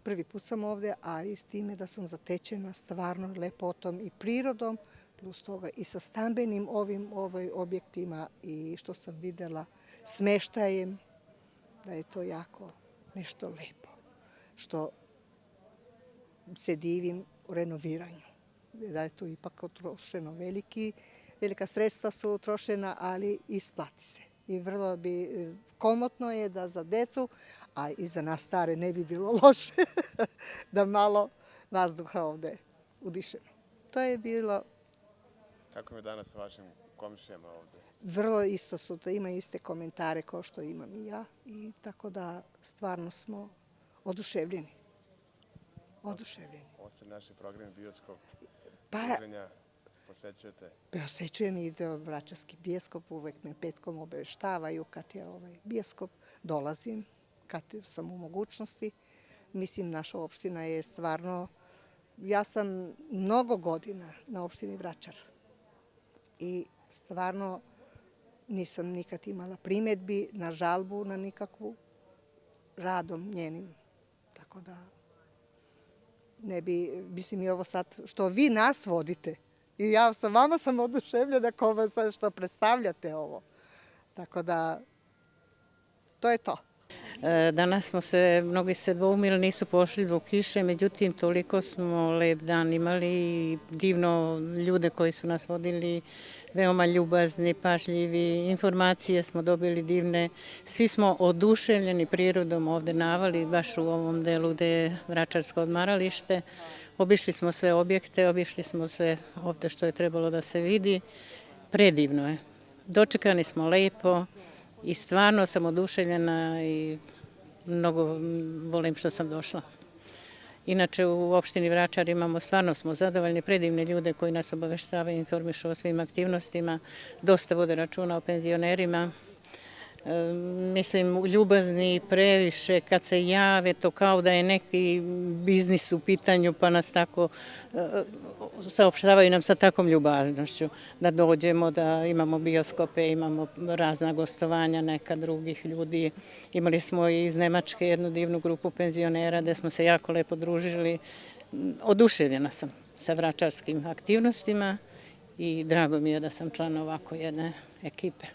prvi put sam ovde, ali s time da sam zatečena stvarno lepotom i prirodom, plus toga i sa stambenim objektima i što sam videla smeštajem, da je to jako nešto lepo, što se divim u renoviranju. Da je tu ipak utrošeno velika sredstva su utrošena, ali isplati se. I vrlo komotno je da za decu, a i za nas stare ne bi bilo loše, da malo vazduha ovde udišemo. To je bilo... Kako je danas sa vašim komšijama ovde? Vrlo isto su, imaju iste komentare kao što imam i ja, i tako da stvarno smo oduševljeni. Oduševljeni. Ostaje naši programi bioskop, druženja, posećujete? Posećujem i Vračarski bioskop, uvek me petkom obaveštavaju kad je bioskop, dolazim kad sam u mogućnosti. Mislim, naša opština je stvarno, ja sam mnogo godina na opštini Vračar i stvarno nisam nikad imala primedbi na žalbu, na nikakvu radom njenim. Tako da ne bi, mislim i ovo sad što vi nas vodite i ja sa vama sam oduševljena kao sad što predstavljate ovo. Tako da, to je to. Danas smo mnogi se dvoumili, nisu pošli zbog kiše, međutim toliko smo lep dan imali i divno ljude koji su nas vodili, veoma ljubazni, pažljivi, informacije smo dobili divne. Svi smo oduševljeni prirodom ovde Navali, baš u ovom delu gde je Vračarsko odmaralište. Obišli smo sve objekte, obišli smo sve ovde što je trebalo da se vidi. Predivno je. Dočekani smo lepo. I stvarno sam oduševljena i mnogo volim što sam došla. Inače u opštini Vračar stvarno smo zadovoljni, predivne ljude koji nas obaveštavaju i informišu o svim aktivnostima, dosta vode računa o penzionerima. Mislim, ljubazni previše, kad se jave, to kao da je neki biznis u pitanju, pa nas tako saopštavaju nam sa takvom ljubaznošću, da dođemo, da imamo bioskope, imamo razna gostovanja neka drugih ljudi. Imali smo i iz Nemačke jednu divnu grupu penzionera gde smo se jako lepo družili. Oduševljena sam sa vračarskim aktivnostima i drago mi je da sam član ovako jedne ekipe.